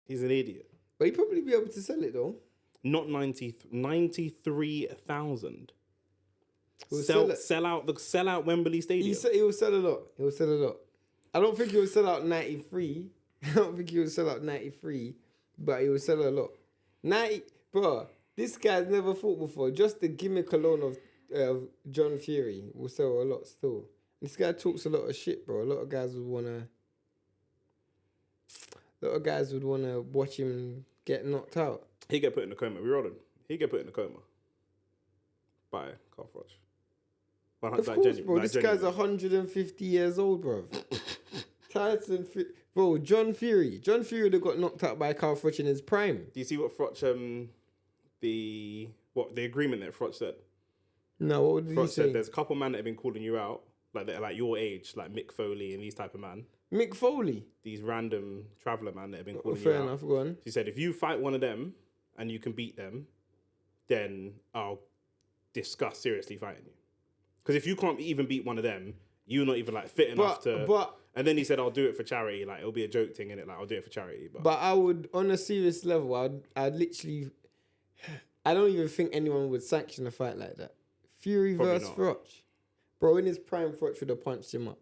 He's an idiot. But he'd probably be able to sell it though. Not 93,000. Sell out Wembley Stadium. He will sell a lot. He will sell a lot. I don't think he will sell out 93. I don't think he will sell out 93, but he will sell a lot. 90, bro. This guy's never fought before. Just the gimmick alone of John Fury will sell a lot still. This guy talks a lot of shit, bro. A lot of guys would wanna watch him get knocked out. He get put in a coma. We rolling. He get put in a coma. By Carl Froch. Of course, bro. This guy's 150 years old, bro. Bro, John Fury would have got knocked out by Carl Froch in his prime. Do you see what Froch the agreement that Froch said? No, what did he say? Froch said there's a couple man that have been calling you out, like they're like your age, like Mick Foley and these type of man. Mick Foley? These random traveller man that have been calling you fair out. enough, go on. She said if you fight one of them and you can beat them, then I'll discuss seriously fighting you. Because if you can't even beat one of them, you're not even like fit enough to. And then he said, "I'll do it for charity. Like it'll be a joke thing, innit? Like I'll do it for charity." But I would, on a serious level, I'd literally. I don't even think anyone would sanction a fight like that. Fury versus Froch, bro. In his prime, Froch would have punched him up.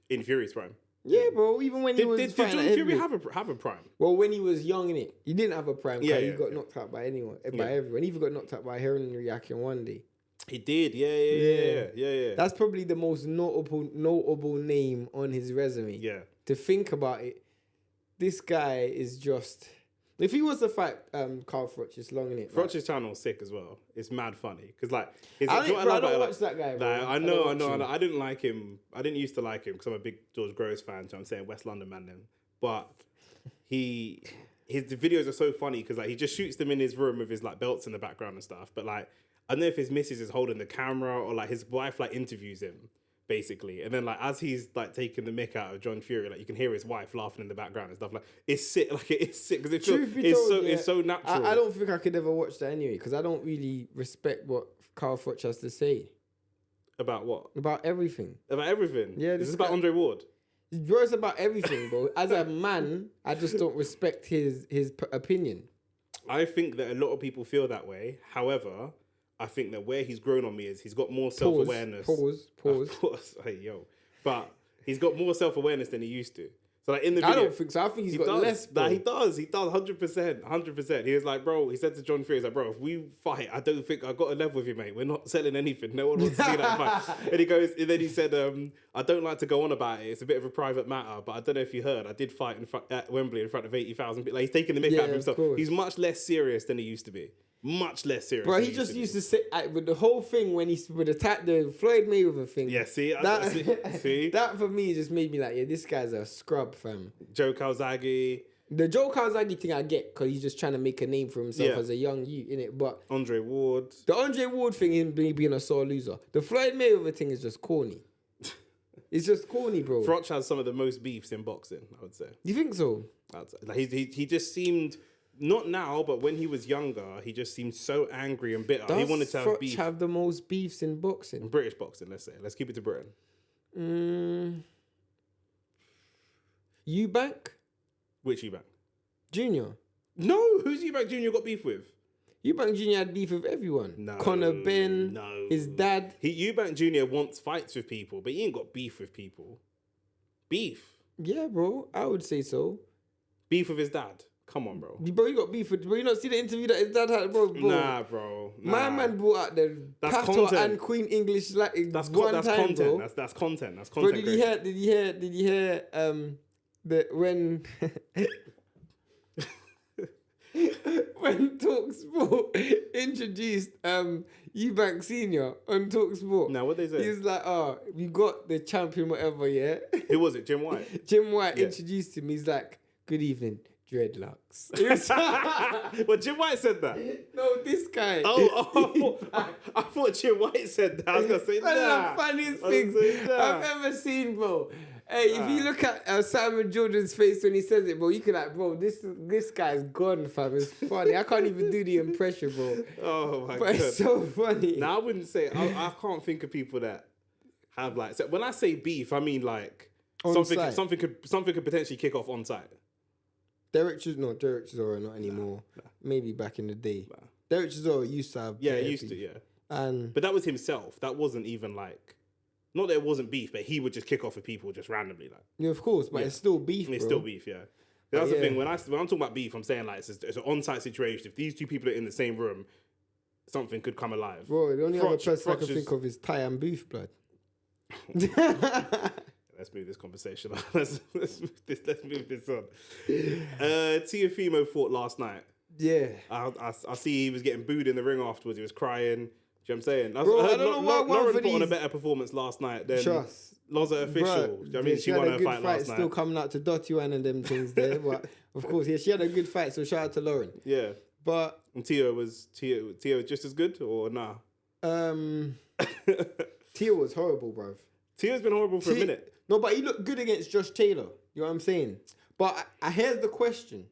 In Fury's prime. Yeah, bro. Even when he was did fighting John like Fury have a prime? Well, when he was young, innit? He didn't have a prime. Yeah, he got knocked out by everyone. He even got knocked out by Heron Reaction one day. He did, yeah. That's probably the most notable name on his resume. Yeah. To think about it, this guy is just. If he was to fight Carl Froch, it's long in it. Froch's channel is sick as well. It's mad funny because like I don't watch that guy. Bro. Like, I know. I didn't like him. I didn't used to like him because I'm a big George Groves fan. So I'm saying West London man then. But his videos are so funny because like he just shoots them in his room with his like belts in the background and stuff. But like I don't know if his missus is holding the camera or like his wife like interviews him basically, and then like as he's like taking the mick out of John Fury, like you can hear his wife laughing in the background and stuff. Like it's sick, like it's sick because it's so natural. I don't think I could ever watch that anyway because I don't really respect what Carl Froch has to say about what about everything. Yeah, this is about Andre Ward. Bro, it's about everything, bro. As a man, I just don't respect his opinion. I think that a lot of people feel that way. However, I think that where he's grown on me is he's got more self-awareness. Pause. Hey, yo. But he's got more self-awareness than he used to. So like in the video, I don't think so. I think he's got less. Nah, he does 100%. He was like, bro, he said to John Fury, he's like, bro, if we fight, I don't think I got a level with you, mate. We're not selling anything. No one wants to see that fight. And then he said, I don't like to go on about it. It's a bit of a private matter, but I don't know if you heard, I did fight at Wembley in front of 80,000 people. Like he's taking the mick out of himself. He's much less serious than he used to be. Much less serious. Bro, he just used to say with the whole thing when he would attack the Floyd Mayweather thing. Yeah, see? That for me just made me like, yeah, this guy's a scrub, fam. Joe Calzaghe. The Joe Calzaghe thing I get because he's just trying to make a name for himself as a young youth, innit? But Andre Ward. The Andre Ward thing is being a sore loser. The Floyd Mayweather thing is just corny. It's just corny, bro. Frotch has some of the most beefs in boxing, I would say. You think so? I'd say. Like he just seemed... Not now, but when he was younger, he just seemed so angry and bitter. He wanted to have beef. Does Froch have the most beefs in boxing? In British boxing, let's say. Let's keep it to Britain. Eubank? Which Eubank? Junior. No, who's Eubank Junior got beef with? Eubank Junior had beef with everyone. No. Conor Benn. No. His dad. Eubank Junior wants fights with people, but he ain't got beef with people. Beef? Yeah, bro. I would say so. Beef with his dad? Come on, bro. Bro, you got beef with... Bro, you not see the interview that his dad had, bro? Nah, bro. Nah. My man brought out the Pato and Queen English like that's content. Bro. That's content. That's content. Bro, did you hear when when TalkSport introduced Eubank Senior on TalkSport? Now what they say? He was like, "Oh, we got the champion, whatever." Yeah. Who was it? Jim White. Jim White introduced him. He's like, "Good evening, dreadlocks." Well, Jim White said that. No, this guy. I thought Jim White said that. I was gonna say that. That's the funniest thing I've ever seen, bro. Hey, if you look at Simon Jordan's face when he says it, bro, you can like, bro, this guy's gone, fam. It's funny. I can't even do the impression, bro. Oh my god, but it's so funny. Now I wouldn't say. I can't think of people that have like. So when I say beef, I mean like something could potentially kick off on site. Derek Chisora not anymore. Maybe back in the day. Derek Chisora used to have And but that was himself. That wasn't even like, not that it wasn't beef, but he would just kick off with people just randomly. Like, yeah, of course, but it's still beef, bro. It's still beef, yeah. That's the thing. When I'm talking about beef, I'm saying like it's an on-site situation. If these two people are in the same room, something could come alive. Bro, the only other person I can think of is Ty and Booth, blood. Let's move this conversation on. Let's move this on. Tiafimo fought last night. Yeah. I see he was getting booed in the ring afterwards. He was crying. Do you know what I'm saying? Bro, I don't know why Lauren put on a better performance last night than Loza Official. Bro, Do you know what I mean? She won her fight last night. Still coming out to Dotty One and them things there. But of course, yeah, she had a good fight, so shout out to Lauren. Yeah. But and Tio was just as good or nah? Tio was horrible, bruv. Tio's been horrible for a minute. No, but he looked good against Josh Taylor. You know what I'm saying? But here's the question.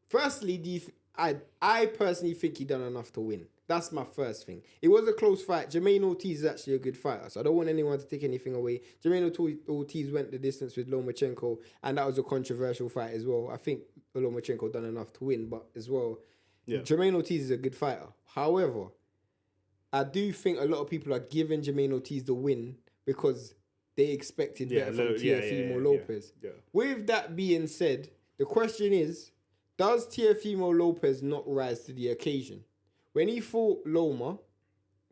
Firstly, I personally think he done enough to win. That's my first thing. It was a close fight. Jermaine Ortiz is actually a good fighter, so I don't want anyone to take anything away. Jermaine Ortiz went the distance with Lomachenko, and that was a controversial fight as well. I think Lomachenko done enough to win, but as well, Jermaine Ortiz is a good fighter. However, I do think a lot of people are giving Jermaine Ortiz the win because they expected better from Teofimo Lopez. Yeah. With that being said, the question is, does Teofimo Lopez not rise to the occasion? When he fought Loma,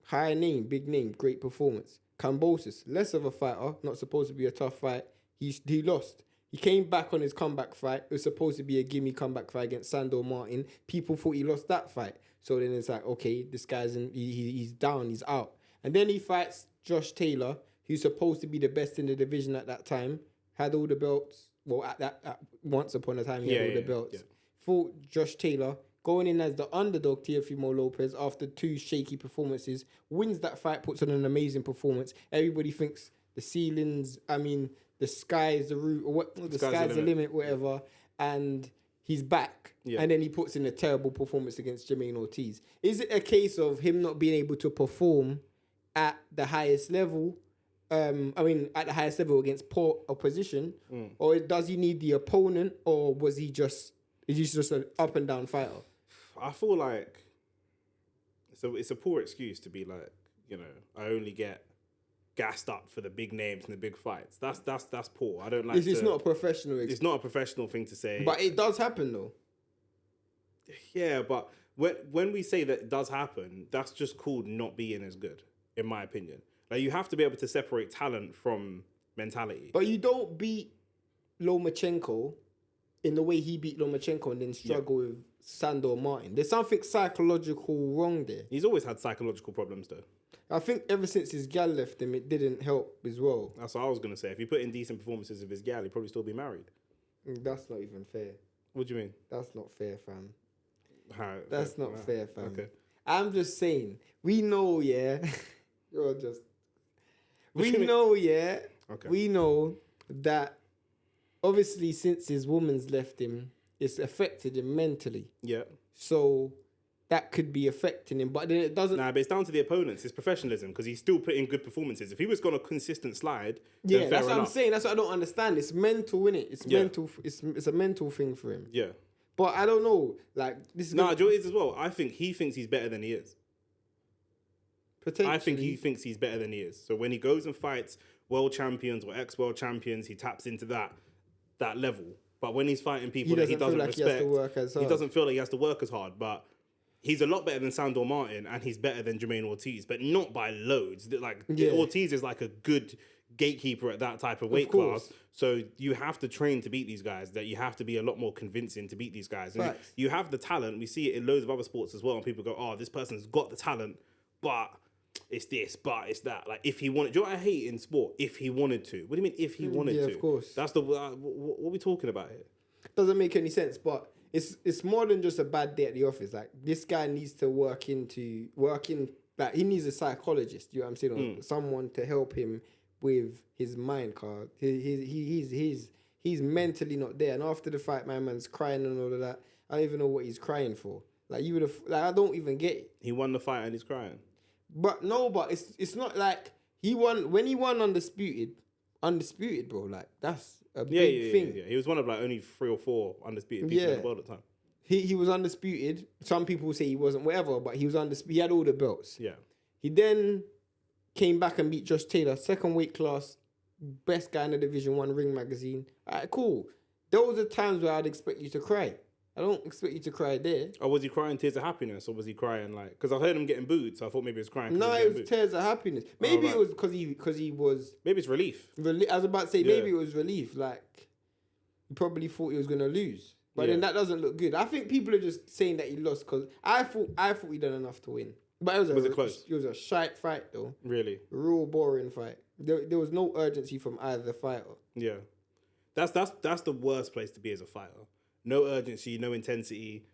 high name, big name, great performance. Kambosos, less of a fighter, not supposed to be a tough fight. He lost. He came back on his comeback fight. It was supposed to be a gimme comeback fight against Sandor Martin. People thought he lost that fight. So then it's like, okay, this guy's he's down, he's out. And then he fights Josh Taylor, who's supposed to be the best in the division at that time. Had all the belts. Well, once upon a time, he had all the belts. Yeah. Fought Josh Taylor, going in as the underdog, Teofimo Lopez, after 2 shaky performances, wins that fight, puts on an amazing performance. Everybody thinks the sky is the root, or what? The sky's the limit, whatever. And he's back. Yeah. And then he puts in a terrible performance against Jermaine Ortiz. Is it a case of him not being able to perform at the highest level? At the highest level against poor opposition? Or does he need the opponent? Or is he just an up and down fighter? I feel like it's a poor excuse to be like, I only get gassed up for the big names and the big fights. That's poor. I don't like. It's not a professional. It's not a professional thing to say. But it does happen though. Yeah, but when we say that it does happen, that's just called not being as good, in my opinion. Like, you have to be able to separate talent from mentality. But you don't beat Lomachenko in the way he beat Lomachenko and then struggle with Sandor Martin. There's something psychological wrong there. He's always had psychological problems though. I think ever since his gal left him, it didn't help as well. That's what I was going to say. If he put in decent performances of his gal, he'd probably still be married. That's not even fair. What do you mean? That's not fair, fam. How? That's not fair, fam. Okay. I'm just saying, we know, yeah. You're just... We know, yeah. Okay. We know that obviously since his woman's left him, it's affected him mentally. Yeah. So that could be affecting him, but then it doesn't... Nah, but it's down to the opponents. It's professionalism, because he's still putting good performances. If he was on a consistent slide, then that's what I'm saying. That's what I don't understand. It's mental, innit? It's mental. It's a mental thing for him. Yeah. But I don't know. Like, this is... Nah, do you know what it is as well? I think he thinks he's better than he is. Potentially. I think he thinks he's better than he is. So when he goes and fights world champions or ex-world champions, he taps into that level. But when he's fighting people that he doesn't respect, he doesn't feel like he has to work as hard. But he's a lot better than Sandor Martin, and he's better than Jermaine Ortiz, but not by loads. Like, Ortiz is like a good gatekeeper at that type of weight class. So you have to train to beat these guys. That you have to be a lot more convincing to beat these guys. And you have the talent. We see it in loads of other sports as well. And people go, "Oh, this person's got the talent, but it's this, but it's that." Like, if he wanted, do you know what I hate in sport? If he wanted to. What do you mean if he wanted to? Yeah, of course. That's the what are we talking about here? Doesn't make any sense, but it's more than just a bad day at the office. Like, this guy needs to work in. Like, he needs a psychologist. You know what I'm saying? Or someone to help him with his mind, card. He's mentally not there. And after the fight, my man's crying and all of that. I don't even know what he's crying for. Like, you would have. Like, I don't even get it. He won the fight and he's crying. But it's not like he won when he won undisputed, bro. Like, that's a big thing. Yeah. He was one of like only 3 or 4 undisputed people in the world at the time. He was undisputed. Some people say he wasn't, whatever, but he was undisputed. He had all the belts. Yeah. He then came back and beat Josh Taylor, second weight class, best guy in the Division 1 Ring magazine. All right, cool. Those are times where I'd expect you to cry. I don't expect you to cry there. Or was he crying tears of happiness, or was he crying like? Because I heard him getting booed, so I thought maybe he was crying. No, it was tears of happiness. Maybe it was because he was. Maybe it's relief. I was about to say maybe it was relief. Like he probably thought he was gonna lose, but then that doesn't look good. I think people are just saying that he lost because I thought he done enough to win. But was it close? It was a shite fight though. Really, real boring fight. There was no urgency from either fighter. Yeah, that's the worst place to be as a fighter. No urgency, no intensity.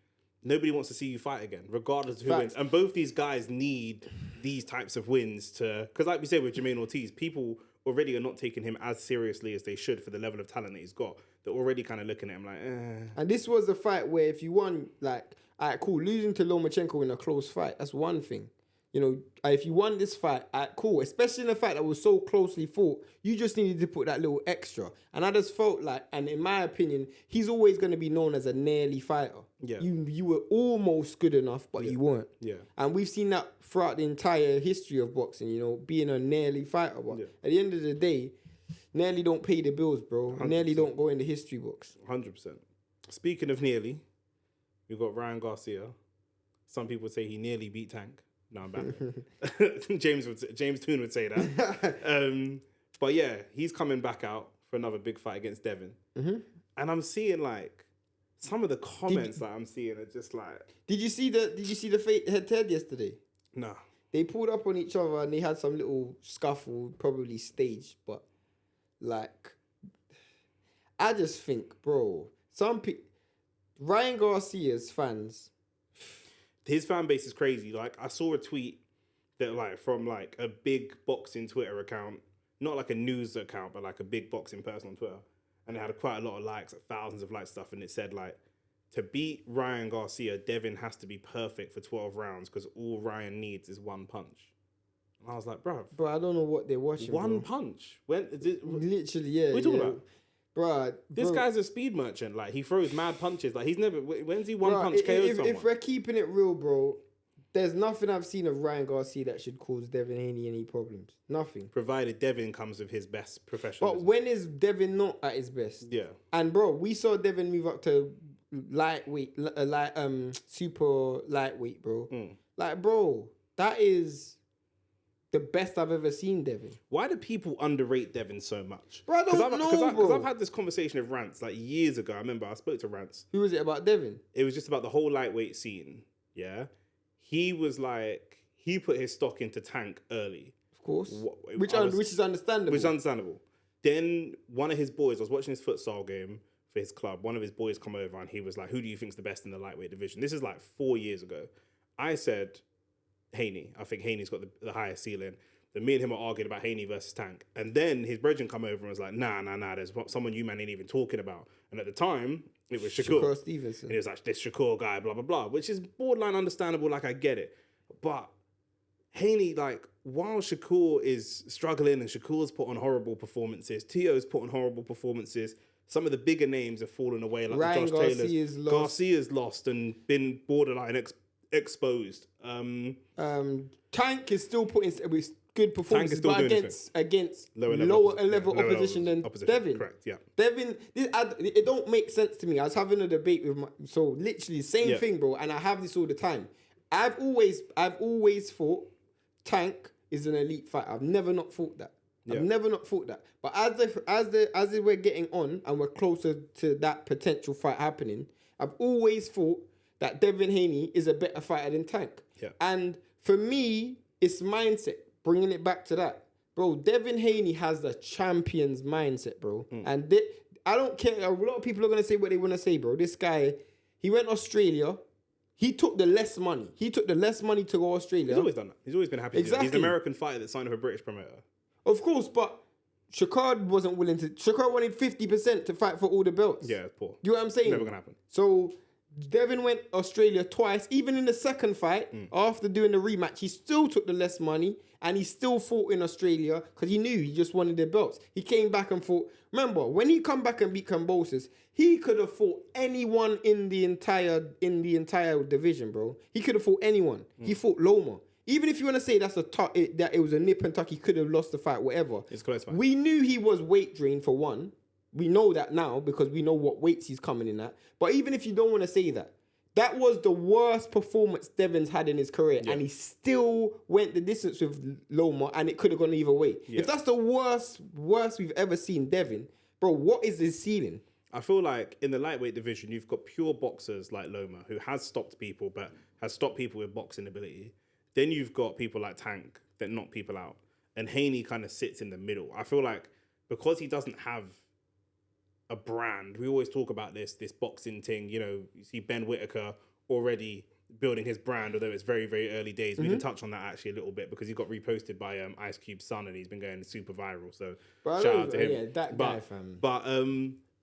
Nobody wants to see you fight again, regardless of who wins. And both these guys need these types of wins to... Because like we said with Jermaine Ortiz, people already are not taking him as seriously as they should for the level of talent that he's got. They're already kind of looking at him like, eh. And this was a fight where if you won, like, all right, cool, losing to Lomachenko in a close fight, that's one thing. You know, if you won this fight, cool. Especially in a fight that was so closely fought, you just needed to put that little extra. And I just felt like, and in my opinion, he's always going to be known as a nearly fighter. Yeah. You were almost good enough, but you weren't. Yeah. And we've seen that throughout the entire history of boxing, you know, being a nearly fighter. But at the end of the day, nearly don't pay the bills, bro. 100%. Nearly don't go in the history books. 100%. Speaking of nearly, we've got Ryan Garcia. Some people say he nearly beat Tank. No, I'm back. James Toon would say that. But yeah, he's coming back out for another big fight against Devin. Mm-hmm. And I'm seeing like some of the comments that I'm seeing are just like. Did you see the head-to-head yesterday? No. They pulled up on each other and they had some little scuffle, probably staged, but like, I just think, bro, Ryan Garcia's fans. His fan base is crazy. Like, I saw a tweet that, like, from, like, a big boxing Twitter account, not like a news account, but like a big boxing person on Twitter. And it had quite a lot of likes, like thousands of likes stuff. And it said, like, to beat Ryan Garcia, Devin has to be perfect for 12 rounds because all Ryan needs is one punch. And I was like, bro, I don't know what they're watching. One punch? When is it? Literally, yeah. What are you talking about? Bro, this guy's a speed merchant. Like, he throws mad punches. Like, he's never... When's he one punch KO'd someone? If we're keeping it real, bro, there's nothing I've seen of Ryan Garcia that should cause Devin Haney any problems. Nothing. Provided Devin comes with his best professionalism. But when is Devin not at his best? Yeah. And, bro, we saw Devin move up to lightweight, super lightweight, bro. Like, bro, that is... the best I've ever seen Devin. Why do people underrate Devin so much? Bro, I don't know, bro. Because I've had this conversation with Rance like years ago. I remember I spoke to Rance. Who was it about Devin? It was just about the whole lightweight scene. Yeah. He was like, he put his stock into Tank early. Of course. Which is understandable. Which is understandable. Then one of his boys, I was watching his futsal game for his club. One of his boys come over and he was like, who do you think's the best in the lightweight division? This is like 4 years ago. I said... Haney. I think Haney's got the highest ceiling. Then me and him are arguing about Haney versus Tank. And then his brethren come over and was like, nah, there's someone you man ain't even talking about. And at the time, it was Shakur Stevenson. And he was like, this Shakur guy, blah, blah, blah, which is borderline understandable, like I get it. But Haney, like, while Shakur is struggling and Shakur's put on horrible performances, Tio's put on horrible performances, some of the bigger names have fallen away, like Ryan Josh Taylor's. Garcia's lost and been borderline exposed. Tank is still putting good performances, but against lower level opposition than Devin. Correct. Yeah. Devin, it don't make sense to me. I was having a debate with so literally same thing, bro. And I have this all the time. I've always thought Tank is an elite fighter. I've never not thought that. Yeah. I've never not thought that. But as we're getting on and we're closer to that potential fight happening, I've always thought that Devin Haney is a better fighter than Tank. Yeah. And for me, it's mindset. Bringing it back to that. Bro, Devin Haney has the champion's mindset, bro. And I don't care. A lot of people are going to say what they want to say, bro. This guy, he went to Australia. He took the less money. He took the less money to go to Australia. He's always done that. He's always been happy to do that. He's an American fighter that signed with a British promoter. Of course, but Shakur wasn't willing to... Shakur wanted 50% to fight for all the belts. Yeah, poor. You know what I'm saying? Never going to happen. So... Devin went Australia twice. Even in the second fight, after doing the rematch, he still took the less money and he still fought in Australia because he knew he just wanted the belts. He came back and fought. Remember, when he come back and beat Kambosos, he could have fought anyone in the entire division, bro. He could have fought anyone. He fought Loma. Even if you want to say that it was a nip and tuck, he could have lost the fight, whatever. It's close fight. We knew he was weight drained for one. We know that now because we know what weights he's coming in at. But even if you don't want to say that, that was the worst performance Devin's had in his career, and he still went the distance with Loma, and it could have gone either way. Yeah. If that's the worst we've ever seen Devin, bro, what is his ceiling? I feel like in the lightweight division, you've got pure boxers like Loma, who has stopped people, but has stopped people with boxing ability. Then you've got people like Tank that knock people out, and Haney kind of sits in the middle. I feel like because he doesn't have a brand. We always talk about this boxing thing. You know, you see Ben Whittaker already building his brand, although it's very, very early days. We can touch on that actually a little bit because he got reposted by Ice Cube's son and he's been going super viral. So shout out to him. Yeah, that guy, fam.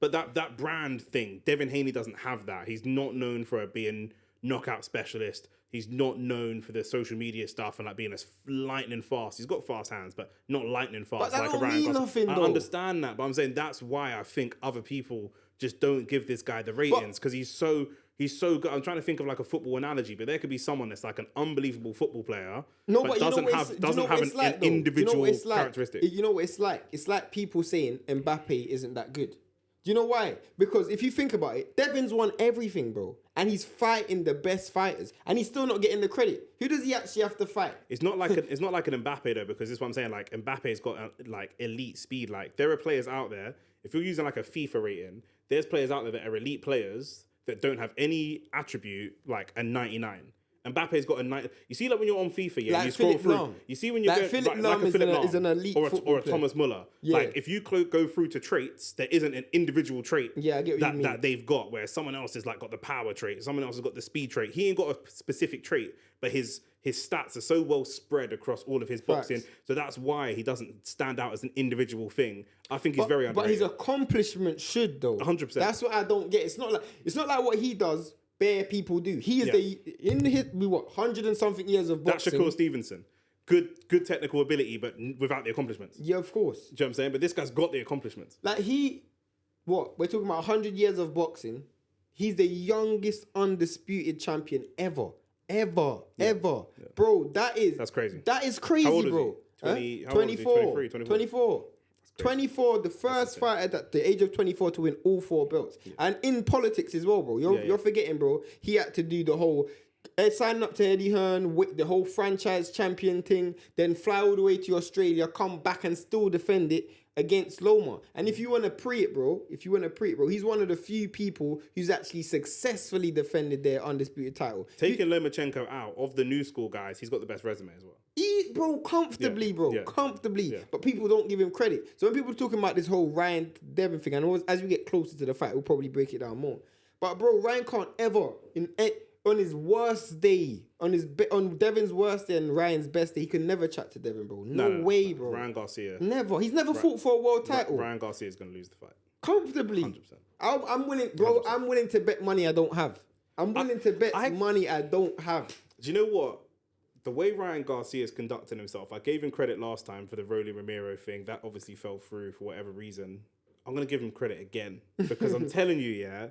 But that brand thing, Devin Haney doesn't have that. He's not known for being knockout specialist. He's not known for the social media stuff and like being as lightning fast. He's got fast hands, but not lightning fast. But that like don't a mean nothing, though. I understand that, but I'm saying that's why I think other people just don't give this guy the ratings because he's so good. I'm trying to think of like a football analogy, but there could be someone that's like an unbunbelievable football player, but doesn't have an individual characteristic. You know what it's like? It's like people saying Mbappe isn't that good. Do you know why? Because if you think about it, Devin's won everything, bro. And he's fighting the best fighters. And he's still not getting the credit. Who does he actually have to fight? It's not like an Mbappe though, because this is what I'm saying. Like Mbappe's got like elite speed. Like there are players out there, if you're using like a FIFA rating, there's players out there that are elite players that don't have any attribute like a 99. Mbappe's got a 90. You see, like when you're on FIFA, like you scroll Philip through. Long. You see when you go Philip like Long a Philip Long is an elite or a player. Thomas Muller. Yeah. Like if you go through to traits, there isn't an individual trait I get what you mean. that they've got where someone else has like got the power trait, someone else has got the speed trait. He ain't got a specific trait, but his stats are so well spread across all of his boxing. So that's why he doesn't stand out as an individial thing. I think he's very underrated. But his accomplishment should though. 100%. That's what I don't get. It's not like what he does. Bare people do. He is in his 100 and something years of boxing. That's Shakur Stevenson. Good technical ability, but without the accomplishments. Yeah, of course. Do you know what I'm saying? But this guy's got the accomplishments. Like we're talking about 100 years of boxing. He's the youngest undisputed champion ever. Bro, that's crazy. That is crazy, how old is bro. he? 24. 24. 24, the first fighter at the age of 24 to win all 4 belts. Yeah. And in politics as well, bro. You're forgetting, bro. He had to do the whole sign up to Eddie Hearn, the whole franchise champion thing, then fly all the way to Australia, come back and still defend it against Loma. And if you want to pre it, bro, he's one of the few people who's actually successfully defended their undisputed title. Taking Lomachenko out of the new school guys, he's got the best resume as well. Comfortably. Yeah. But people don't give him credit. So when people are talking about this whole Ryan Devin thing, and as we get closer to the fight, we'll probably break it down more. But bro, Ryan can't ever on his worst day, on Devin's worst day and Ryan's best day, he could never chat to Devin, bro. No way, bro. Ryan Garcia. Never. He's never fought for a world title. Ryan Garcia is going to lose the fight. Comfortably. 100%. I'm willing, bro. 100%. I'm willing to bet money I don't have. I'm willing to bet money I don't have. Do you know what? The way Ryan Garcia is conducting himself, I gave him credit last time for the Rolly Romero thing. That obviously fell through for whatever reason. I'm going to give him credit again because I'm telling you,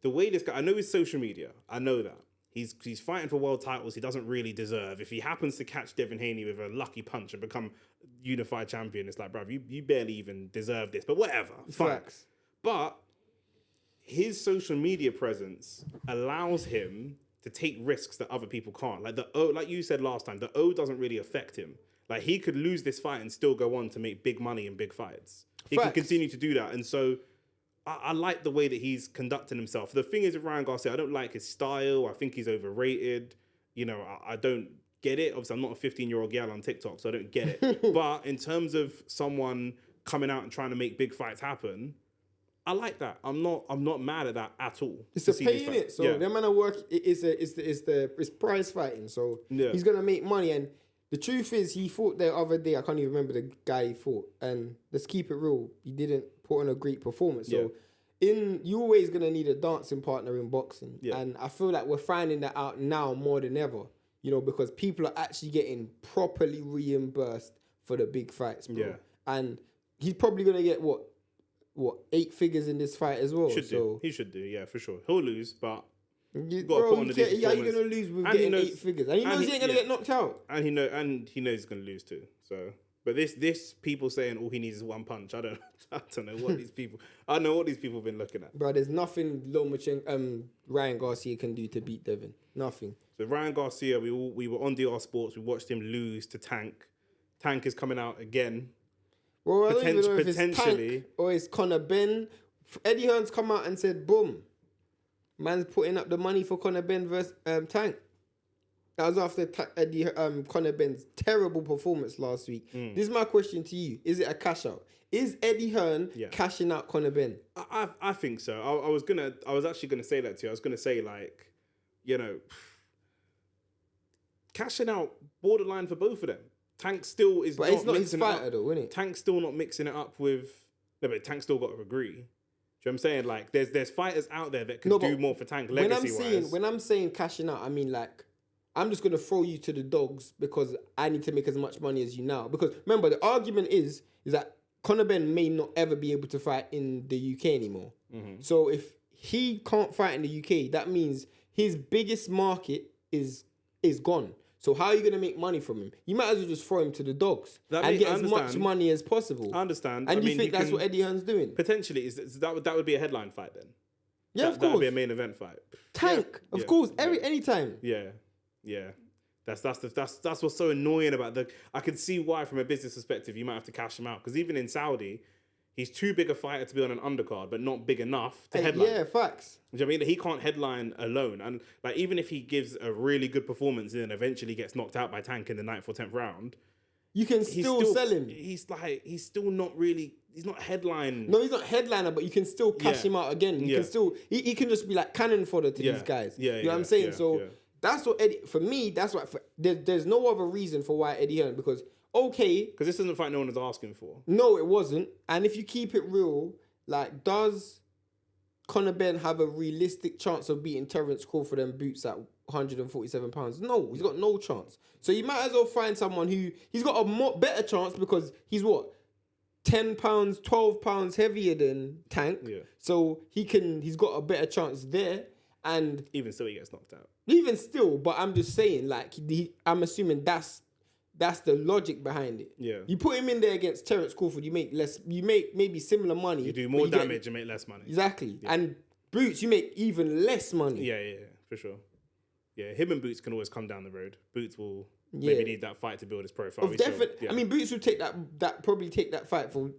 the way this guy, I know his social media. I know that. He's fighting for world titles he doesn't really deserve. If he happens to catch Devin Haney with a lucky punch and become unified champion, it's like, bruv, you barely even deserve this. But whatever. Facts. But his social media presence allows him to take risks that other people can't. Like like you said last time, the O doesn't really affect him. Like he could lose this fight and still go on to make big money in big fights. He can continue to do that. And so I like the way that he's conducting himself. The thing is with Ryan Garcia, I don't like his style. I think he's overrated. You know, I don't get it. Obviously, I'm not a 15-year-old gal on TikTok, so I don't get it. But in terms of someone coming out and trying to make big fights happen, I like that. I'm not mad at that at all. It's a pay in it. So them man at work it's prize fighting. So he's gonna make money. And the truth is, he fought the other day. I can't even remember the guy he fought. And let's keep it real. He didn't put on a great performance. So you always gonna need a dancing partner in boxing, Yeah. and I feel like we're finding that out now more than ever. You know, because people are actually getting properly reimbursed for the big fights, bro. Yeah. And he's probably gonna get what 8 figures in this fight as well. He should do, yeah, for sure. He'll lose, but You, gotta bro, put on you the can't, how you performance. gonna lose with And he getting knows- 8 figures? And he knows he ain't gonna get knocked out. and he knows he's going to lose too. So, but this people saying all he needs is one punch. I don't know what these people. I don't know what these people have been looking at. Bro, there's nothing Ryan Garcia can do to beat Devin. Nothing. So Ryan Garcia, we were on DR Sports. We watched him lose to Tank. Tank is coming out again. Well, I don't even know if it's potentially. Tank or it's Conor Ben. Eddie Hearn's come out and said, boom, man's putting up the money for Conor Ben versus Tank. That was after Conor Ben's terrible performance last week. This is my question to you. Is it a cash out? Is Eddie Hearn cashing out Conor Ben? I think so. I was actually gonna say that to you. I was gonna say, like, you know, cashing out borderline for both of them. Tank still is, But not it's not his mixing it fighter up. though, isn't it? Tank's still not mixing it up with. No, but Tank's still got to agree. Do you know what I'm saying? Like, there's fighters out there that can do more for Tank legacy wise. When I'm saying cashing out, I mean like, I'm just gonna throw you to the dogs because I need to make as much money as you now. Because remember, the argument is that Conor Ben may not ever be able to fight in the UK anymore. So if he can't fight in the UK, that means his biggest market is gone. So how are you going to make money from him? You might as well just throw him to the dogs and get as much money as possible. I understand. And you think that's what Eddie Hearn's doing? Potentially, that would be a headline fight then. Yeah, of course. That would be a main event fight. Tank, of course, anytime. Yeah. That's what's so annoying about I can see why from a business perspective you might have to cash him out, because even in Saudi, he's too big a fighter to be on an undercard, but not big enough to headline. Yeah, facts. Do you know what I mean? He can't headline alone, and like even if he gives a really good performance and then eventually gets knocked out by Tank in the 9th or 10th round, you can still sell him. He's still not really. He's not headline. No, he's not headliner, but you can still cash him out again. You can still. He can just be like cannon fodder to these guys. You know what I'm saying? That's what Eddie. For me, that's what. There's no other reason for why Eddie Hearn, because because this isn't a fight no one is asking for. No, it wasn't. And if you keep it real, like, does Conor Benn have a realistic chance of beating Terence Crawford and Boots at 147 pounds? No, he's got no chance. So you might as well find someone he's got a better chance, because he's what, 10 pounds, 12 pounds heavier than Tank. Yeah. So he's got a better chance there. And even still, he gets knocked out. Even still, but I'm just saying, like, I'm assuming that's the logic behind it. Yeah. You put him in there against Terence Crawford, you make maybe similar money. You do more damage and make less money. Exactly. Yeah. And Boots, you make even less money. Yeah, for sure. Yeah, him and Boots can always come down the road. Boots will maybe need that fight to build his profile. Definitely. I mean, Boots will take probably take that fight for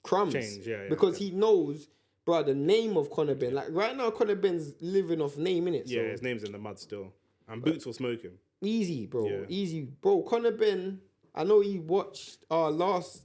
crumbs. Change, because he knows, bro, the name of Conor Benn. Like, right now, Conor Benn's living off name, innit? Yeah, his name's in the mud still. And Boots will smoke him. Easy, bro. Yeah. Easy. Bro, Conor Benn, I know he watched our last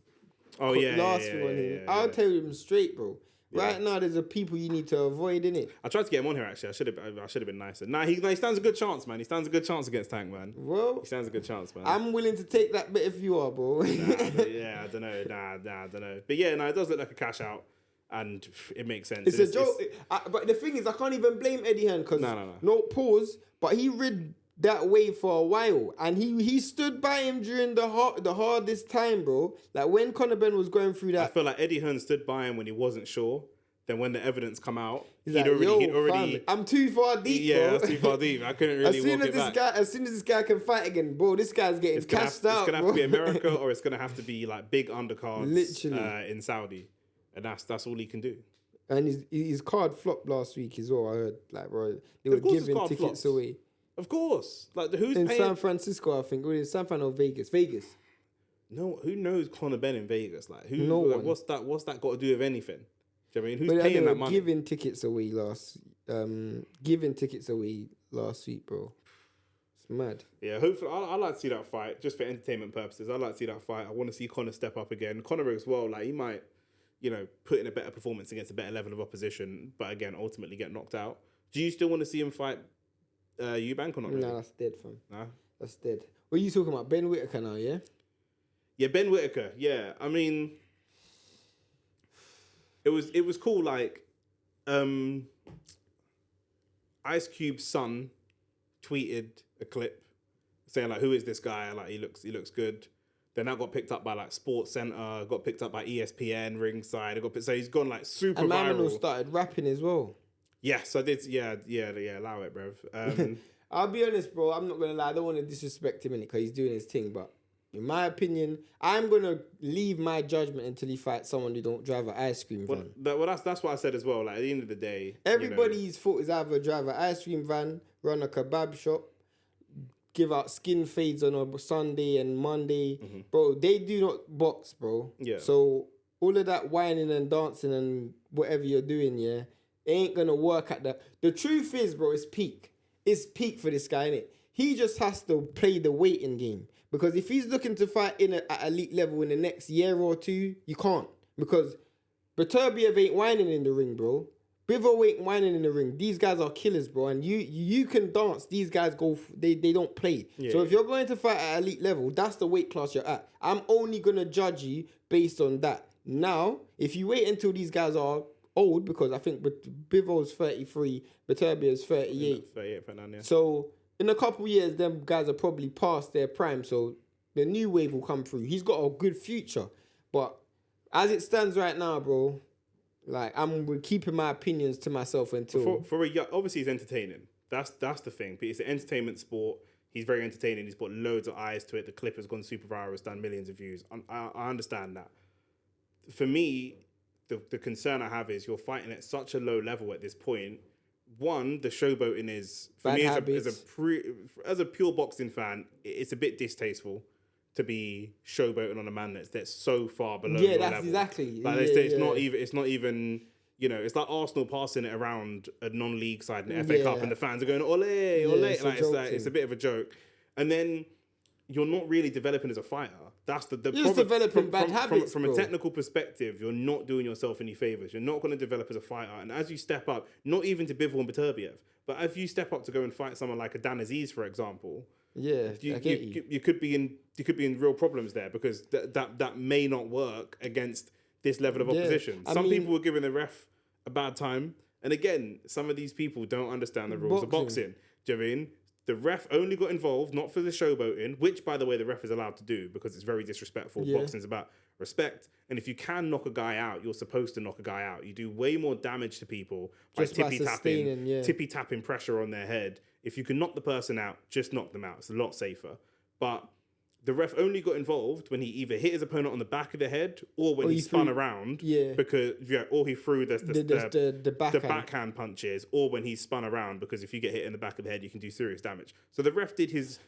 thing on him. I'll tell him straight, bro. Right now, there's people you need to avoid, innit? I tried to get him on here, actually. I should have been nicer. Nah, he stands a good chance, man. He stands a good chance against Tank, man. Well, he stands a good chance, man. I'm willing to take that bit if you are, bro. I don't know. I don't know. But yeah, it does look like a cash out. And it makes sense. It's a joke. But the thing is, I can't even blame Eddie Hearn, because no pause. But he rid that way for a while, and he stood by him during the hardest time, bro. Like when Conor Benn was going through that. I feel like Eddie Hearn stood by him when he wasn't sure. Then when the evidence come out, he'd already. I'm too far deep, bro. Yeah, that's too far deep. I couldn't really walk it back. As soon as this guy can fight again, bro, this guy's getting cashed out. It's gonna have to be America, or it's gonna have to be like big undercards, literally, in Saudi. And that's all he can do. And his card flopped last week as well. I heard, like, bro, they were giving tickets away. Of course, like who's in paying? San Francisco, I think. Or in San Francisco or Vegas. Vegas. No, who knows Conor Benn in Vegas? Like who? No one. What's that got to do with anything? Do you know what I mean? Who's paying that money? Giving tickets away last week, bro. It's mad. Yeah, hopefully, I like to see that fight just for entertainment purposes. I like to see that fight. I want to see Conor step up again. Conor as well. Like he might, put in a better performance against a better level of opposition, but again, ultimately get knocked out. Do you still want to see him fight Eubank or not? Really? Nah, that's dead, fam. Nah? That's dead. What are you talking about? Ben Whittaker now, yeah? Yeah, Ben Whittaker. Yeah, I mean, it was cool. Like, Ice Cube's son tweeted a clip saying like, "Who is this guy? Like, he looks good." Then that got picked up by like Sports Center, got picked up by ESPN, Ringside. So he's gone like super And viral. man started rapping as well. Yes, I did. Yeah. Allow it, bruv. I'll be honest, bro. I'm not gonna lie. I don't want to disrespect him in it because he's doing his thing. But in my opinion, I'm gonna leave my judgment until he fights someone who don't drive an ice cream van. That's what I said as well. Like, at the end of the day, Everybody's fault is either drive an ice cream van, run a kebab shop, give out skin fades on a Sunday and Monday. Mm-hmm. Bro, they do not box, bro. Yeah. So all of that whining and dancing and whatever you're doing, yeah, it ain't gonna work at that. The truth is, bro, it's peak. It's peak for this guy, innit? He just has to play the waiting game. Because if he's looking to fight at elite level in the next year or two, you can't. Because Beterbiev ain't whining in the ring, bro. Bivol ain't whining in the ring. These guys are killers, bro. And you can dance. These guys they don't play. Yeah, so if you're going to fight at elite level, that's the weight class you're at. I'm only going to judge you based on that. Now, if you wait until these guys are old, because I think Bivol's 33, Beterbiev's 38. 38, 39, yeah. So in a couple years, them guys are probably past their prime. So the new wave will come through. He's got a good future. But as it stands right now, bro, like, I'm keeping my opinions to myself until... Obviously, he's entertaining. That's the thing. But it's an entertainment sport. He's very entertaining. He's put loads of eyes to it. The clip has gone super viral. It's done millions of views. I understand that. For me, the concern I have is you're fighting at such a low level at this point. One, the showboating is... For me, as a pure boxing fan, it's a bit distasteful to be showboating on a man that's so far below your level. Exactly. Like, it's not even, you know, it's like Arsenal passing it around a non-league side in the FA Cup and the fans are going, ole, ole. It's a bit of a joke. And then you're not really developing as a fighter. That's the problem. Developing bad habits, from a technical perspective, you're not doing yourself any favours. You're not going to develop as a fighter. And as you step up, not even to Bivol and Beterbiev, but if you step up to go and fight someone like a Dan Aziz, for example... Yeah, you could be in real problems there because that may not work against this level of opposition. Some people were giving the ref a bad time, and again, some of these people don't understand the rules of boxing. Do you know what I mean? The ref only got involved not for the showboating, which, by the way, the ref is allowed to do because it's very disrespectful. Yeah. Boxing's about respect, and if you can knock a guy out, you're supposed to knock a guy out. You do way more damage to people by tippy tapping pressure on their head. If you can knock the person out, just knock them out. It's a lot safer. But the ref only got involved when he either hit his opponent on the back of the head or when he spun around. Yeah. Or he threw the backhand punches, or when he spun around, because if you get hit in the back of the head, you can do serious damage. So the ref did his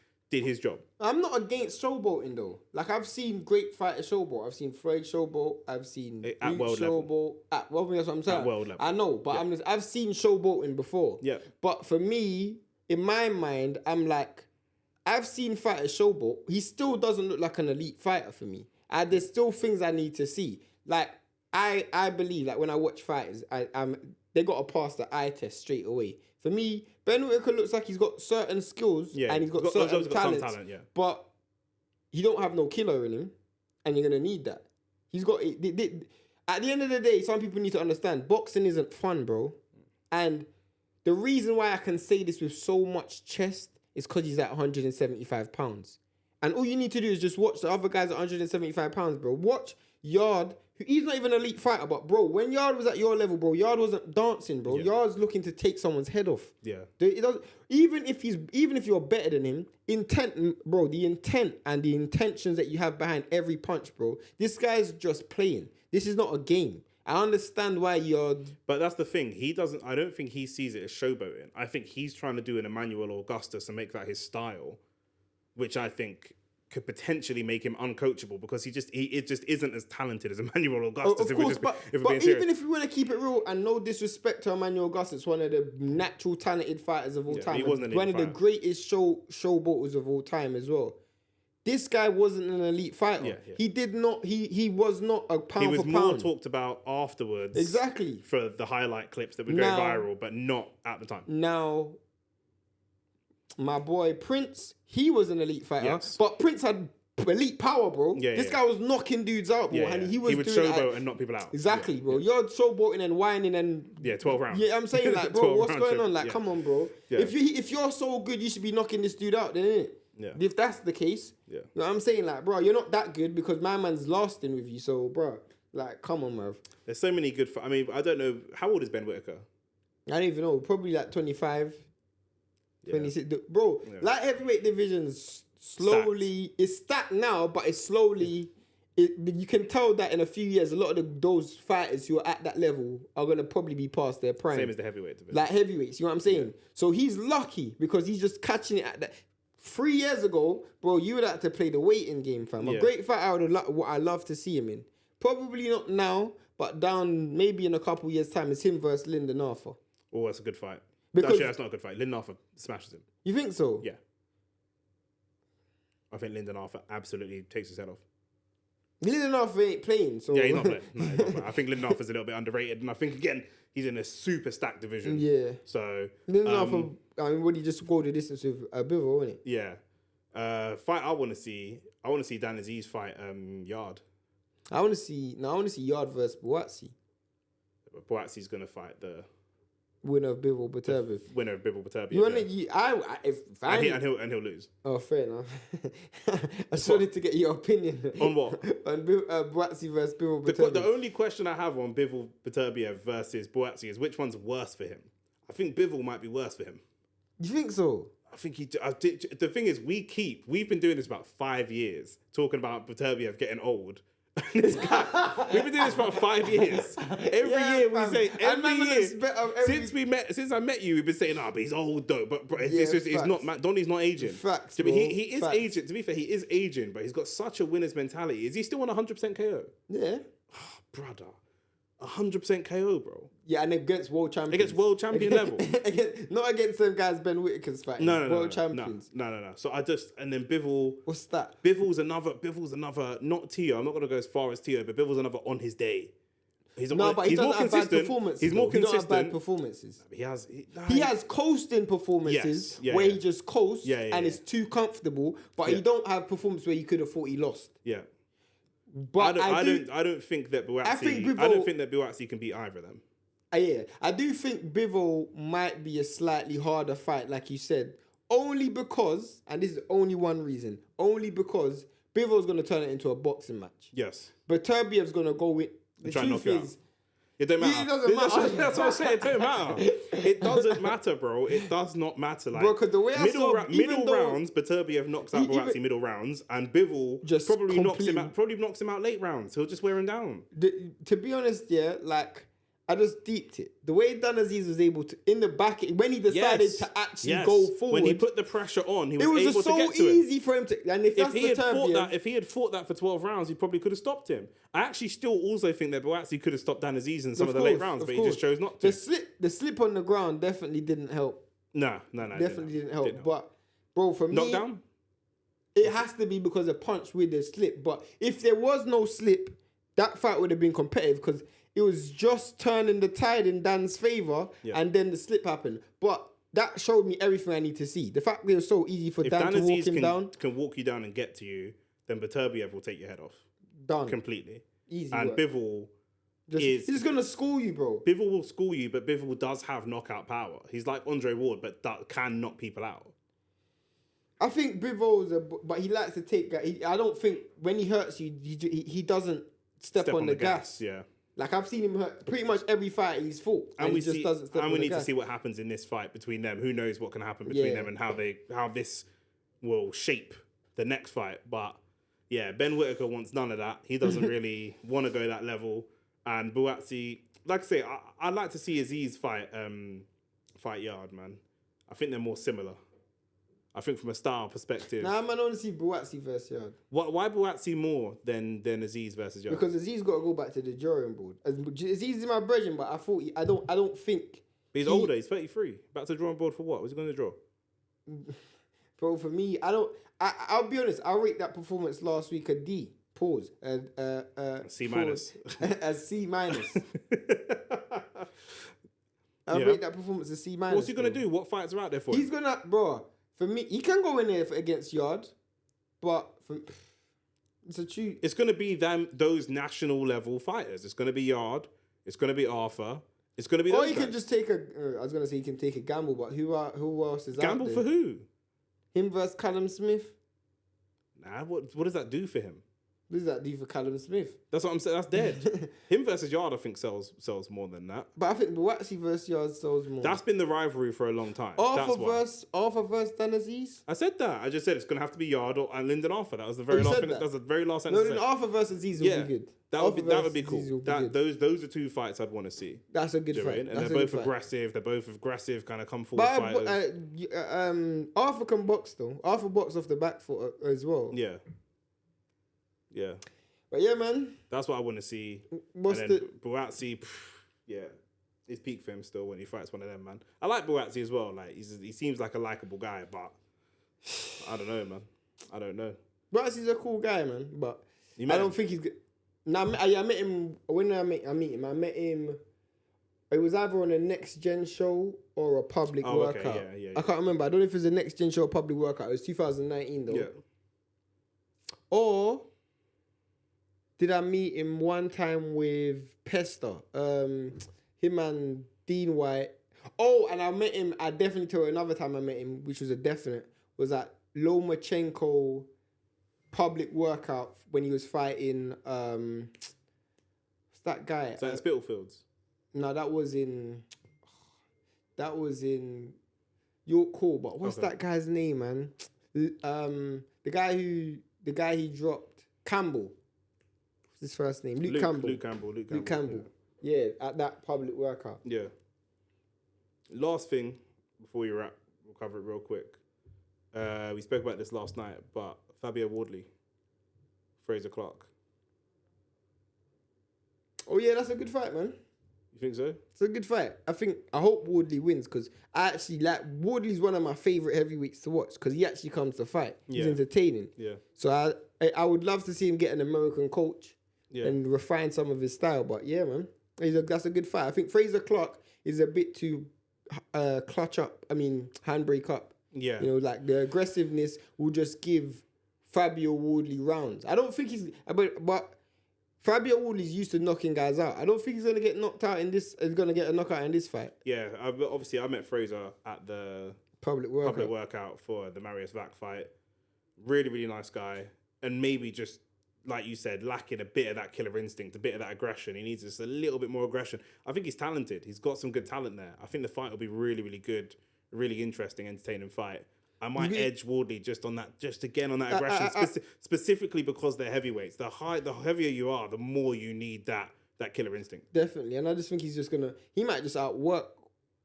job. I'm not against showboating though. Like, I've seen great fighters showboat. I've seen Freud showboat. I've seen at world showboat. That's what I'm saying. At world level. I know, but I've seen showboating before. Yeah. But for me, in my mind, I'm like, I've seen fighters showboat. He still doesn't look like an elite fighter for me. There's still things I need to see. Like, I believe, like, when I watch fighters, they got to pass the eye test straight away. For me, Ben Whitaker looks like he's got certain skills and he's got certain talents, but he don't have no killer in him, and you're going to need that. He's got... At the end of the day, some people need to understand, boxing isn't fun, bro. And... the reason why I can say this with so much chest is because he's at 175 pounds. And all you need to do is just watch the other guys at 175 pounds, bro. Watch Yard. He's not even an elite fighter, but, bro, when Yard was at your level, bro, Yard wasn't dancing, bro. Yeah. Yard's looking to take someone's head off. Yeah. Even if you're better than him, the intent and the intentions that you have behind every punch, bro, this guy's just playing. This is not a game. I understand why you're... But that's the thing. I don't think he sees it as showboating. I think he's trying to do an Emmanuel Augustus and make that his style, which I think could potentially make him uncoachable because it just isn't as talented as Emmanuel Augustus. But even if we want to keep it real, and no disrespect to Emmanuel Augustus, one of the natural talented fighters of all time. He wasn't one of the greatest showboaters of all time as well. This guy wasn't an elite fighter. Yeah. He was not a pound for pound. He was more talked about afterwards. Exactly. For the highlight clips that would go viral, but not at the time. Now, my boy Prince, he was an elite fighter. Yes. But Prince had elite power, bro. Yeah, This yeah. guy was knocking dudes out, bro, Yeah, and yeah. he was would doing showboat and knock people out. Exactly, Yeah, bro. yeah. You're showboating and whining and 12 rounds. yeah, I'm saying like, bro, 12 what's round going show. on? Like, Yeah. come on, bro. Yeah. If you're so good, you should be knocking this dude out, then innit? Yeah. If that's the case, Yeah. you know what I'm saying? Like, bro, you're not that good because my man's lasting with you. So, bro, like, come on, bruv. There's so many good. I mean, I don't know how old is Ben Whittaker. I don't even know. Probably like 25, Yeah. 26. Bro, Yeah. light heavyweight divisions slowly, it's stacked now, but it's slowly. You can tell that in a few years, a lot of those fighters who are at that level are going to probably be past their prime. Same as the heavyweight division. Like heavyweights, you know what I'm saying? So he's lucky because he's just catching it at that. 3 years ago, bro, you would have to play the waiting game, fam. A Yeah. great fight I would what I love to see him in. Probably not now, but down maybe in a couple years' time, is him versus Lyndon Arthur. Oh, that's a good fight. Because- Actually, that's not a good fight. Lyndon Arthur smashes him. You think so? Yeah. I think Lyndon Arthur absolutely takes his head off. Lyndon Arthur ain't playing, so Yeah, he's not playing. No, he's not playing. I think Lyndon Arthur's a little bit underrated, and I think again he's in a super stacked division. Yeah. So Lyndon Arthur, I mean, what he just scored the distance with Bivol, wasn't it? yeah, fight I want to see. I want to see Dan Aziz fight Yard. I want to see Yard versus Boatsi, Boatsi's gonna fight the winner of Bivol Beterbiev. winner of Bibble Beterbiev. You want to? If I and he'll lose. Oh, fair enough. I just wanted to get your opinion. On what? On Boatsi versus Bivol The Beterbiev. only question I have on Bivol Beterbiev versus Boatsi is which one's worse for him. I think Bivol might be worse for him. You think so? I think the thing is, we've been doing this about 5 years, talking about Beterbiev getting old. This guy, we've been doing this for about 5 years. Every year we fam. say, And man looks better since I met you, we've been saying, but he's old though. But bro, it's facts. not. Donny's not aging. Facts, To be- bro. he is Facts. aging. To be fair, he is aging, but he's got such a winner's mentality. Is he still on 100% KO, Yeah. brother? 100% KO, bro. Yeah, and against world champions. Against world champion level. Not against them guys Ben Whittaker's fighting. World champions. No. So and then Bivol. What's that? Bivol's another, not Tio. I'm not going to go as far as Tio, but Bivol's another on his day. He's No, but he he's doesn't more have bad consistent. performances. He's more though. He don't have bad consistent. performances. He He has coasting performances Yes. Yeah, where yeah. he just coasts Yeah, yeah, and yeah. is too comfortable, but Yeah. he don't have performance where you could have thought he lost. Yeah. But I don't think that Boatsi. think I don't Bivol- think that Boatsi can beat either of them. Yeah, I do think Bivol might be a slightly harder fight, like you said, only because, and this is only one reason, only because Bivol's going to turn it into a boxing match. Yes. But Turbiev's going to go with, the try and truth knock you out. is, It don't matter. It doesn't matter. That's what I'm saying. It don't matter. It doesn't matter, bro. It does not matter. Like, Bro, 'cause the way I saw, even middle though- rounds, Beterbiev knocks out Even- Boatsi middle rounds, and Bivol Just probably knocks him completely- out late rounds. He'll just wear him down. to be honest, yeah, like, I just deeped it. The way Dan Aziz was able to, in the back, when he decided to actually go forward. When he put the pressure on, he was, it was able just to so get to him. easy for him to, and if that's the Turbiev, If he had fought that for 12 rounds, he probably could have stopped him. I actually still also think that Boatsi could have stopped Dan Aziz in some of the late rounds, but he just chose not to. The slip on the ground definitely didn't help. No. Definitely didn't help. But, bro, for me, Knockdown? it has to be because of punch with the slip. But if there was no slip, that fight would have been competitive because it was just turning the tide in Dan's favour, and then the slip happened. But that showed me everything I need to see. The fact that it was so easy for Dan to walk him down. Can walk you down and get to you, then Beterbiev will take your head off. Done. Completely. Easy And work. Bivol He's just going to school you, bro. Bivol will school you, but Bivol does have knockout power. He's like Andre Ward, but that can knock people out. I think Bivol's but he likes to take. I don't think when he hurts you, he doesn't step on the gas. Yeah. Like I've seen him hurt pretty much every fight he's fought, and he just doesn't step on the gas. And we need to see what happens in this fight between them. Who knows what can happen between them and how this will shape the next fight. But yeah, Ben Whittaker wants none of that. He doesn't really want to go that level. And Boatsi, like I say, I'd like to see Aziz fight Yard, man. I think they're more similar. I think from a style perspective. Nah, man, I want to see Boatsi versus Yard. Why Boatsi more than Aziz versus Yard? Because Aziz got to go back to the drawing board. Aziz is my brethren, but I thought I don't think. But he's older. He's 33. Back to the drawing board for what? Was he going to draw? Bro, for me, I'll be honest. I'll rate that performance last week a D. Pause. C minus. A C minus. I'll rate that performance a C minus. What's he gonna do? What fights are out there for him? He's gonna, bro. For me, he can go in there against Yard, but It's a true. It's going to be those national level fighters. It's going to be Yard. It's going to be Arthur. It's going to be those Or you guys. can just take a. I was gonna say you can take a gamble, but who else is Gamble out for there? who? Him versus Callum Smith. Nah, what does that do for him? What does that do for Callum Smith? That's what I'm saying. That's dead. Him versus Yard, I think sells more than that. But I think Buatsi versus Yard sells more. That's been the rivalry for a long time. That's why. Arthur versus Dan Aziz. I said that. I just said it's going to have to be Yard and Lyndon Arthur. That was the very you last said thing. that? That was the very last No, sentence. then Arthur versus Aziz will be good. That would be cool. Those are two fights I'd want to see. That's a good Do you know what I fight. mean? And they're both aggressive. They're both aggressive, kind of come forward fighters. But Arthur can box though. Arthur boxed off the back foot as well. Yeah. Yeah. But yeah, man. That's what I want to see. What's and then Buatsi, yeah, it's peak for him still when he fights one of them, man. I like Buatsi as well. Like he seems like a likable guy, but I don't know, man. I don't know. Buatsi's a cool guy, man. But You met I don't him? think he's good. No, I met him when I meet him. I met him. It was either on a Next Gen show or a public workout. Yeah. I can't remember. I don't know if it was a Next Gen show or public workout. It was 2019 though. Yeah. Or did I meet him one time with Pester? Him and Dean White. Oh, and I met him. I definitely told you another time I met him, which was a definite, was at Lomachenko public workout when he was fighting. What's that guy? So at Spitalfields. No, that was in York Hall. But what's that guy's name, man? The guy he dropped, Campbell. What's his first name? Luke Campbell. Luke Campbell. Yeah, at that public workout. Yeah. Last thing before we wrap, we'll cover it real quick. We spoke about this last night, but Fabio Wardley, Fraser Clark. Oh yeah, that's a good fight, man. You think so? It's a good fight. I hope Wardley wins because I actually like Wardley's one of my favorite heavyweights to watch because he actually comes to fight. He's entertaining. Yeah. So I would love to see him get an American coach and refine some of his style. But yeah, man, that's a good fight. I think Fraser Clark is a bit too handbrake up. Yeah. You know, like the aggressiveness will just give Fabio Wardley rounds. I don't think he's but Fabio Wardley's used to knocking guys out. I don't think he's gonna get knocked out in this. He's gonna get a knockout in this fight. Yeah. Obviously, I met Fraser at the Public workout for the Marius Vac fight. Really, really nice guy, and maybe just like you said, lacking a bit of that killer instinct, a bit of that aggression. He needs just a little bit more aggression. I think he's talented. He's got some good talent there. I think the fight will be really, really good, really interesting, entertaining fight. I might edge Wardley just on that, just again on that aggression, specifically because they're heavyweights. The heavier you are, the more you need that killer instinct. Definitely, and I just think he might just outwork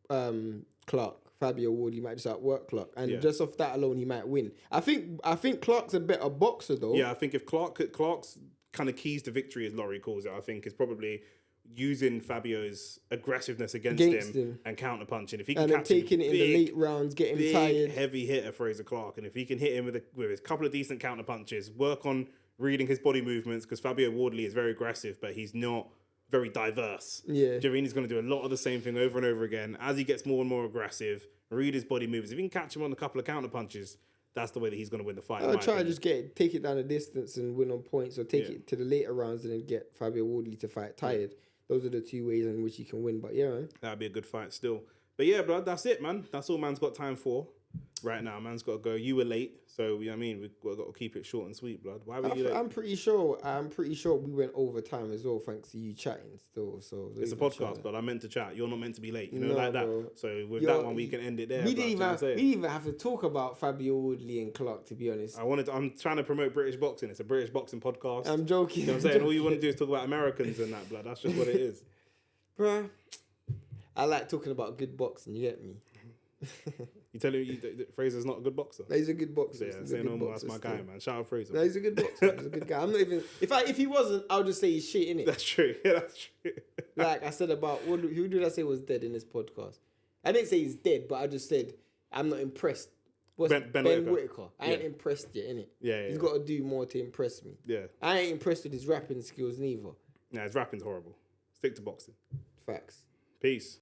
Clark. Fabio Wardley might just outwork Clark, and just off that alone, he might win. I think Clark's a better boxer though. Yeah, I think if Clark's kind of keys to victory, as Laurie calls it, I think is probably using Fabio's aggressiveness against him and counterpunching. If he can catch taking it in the late rounds, get him tired. Heavy hitter Fraser Clark, and if he can hit him with a couple of decent counterpunches, work on reading his body movements because Fabio Wardley is very aggressive, but he's not very diverse. Yeah. Javini's going to do a lot of the same thing over and over again. As he gets more and more aggressive, read his body moves. If you can catch him on a couple of counter punches, that's the way that he's going to win the fight. I'll try to just take it down the distance and win on points, or take it to the later rounds and then get Fabio Wardley to fight tired. Those are the two ways in which he can win. But yeah, man. That'd be a good fight still. But yeah, blood, that's it, man. That's all man's got time for right now. Man's got to go. You were late, so we've got to keep it short and sweet, blood. Why were you late? I'm pretty sure we went over time as well, thanks to you chatting still. So it's a podcast, but I meant to chat. You're not meant to be late, like that. Bro. So with that one, we can end it there. We didn't even have to talk about Fabio Wardley and Clark, to be honest. I'm trying to promote British boxing. It's a British boxing podcast. I'm joking. You know what I'm saying? All you want to do is talk about Americans and that, blood. That's just what it is. Bruh, I like talking about good boxing, you get me? You tell him Fraser's not a good boxer? He's a good boxer. Yeah, say no more. That's my guy, man. Shout out Fraser. No, he's a good boxer. He's a good guy. I'm not even... If he wasn't, I'll just say he's shit, innit? That's true. Yeah, that's true. Like I said about... Who did I say was dead in this podcast? I didn't say he's dead, but I just said I'm not impressed. Ben Whittaker. I ain't impressed yet, innit? Yeah. He's got to do more to impress me. Yeah. I ain't impressed with his rapping skills neither. Nah, his rapping's horrible. Stick to boxing. Facts. Peace.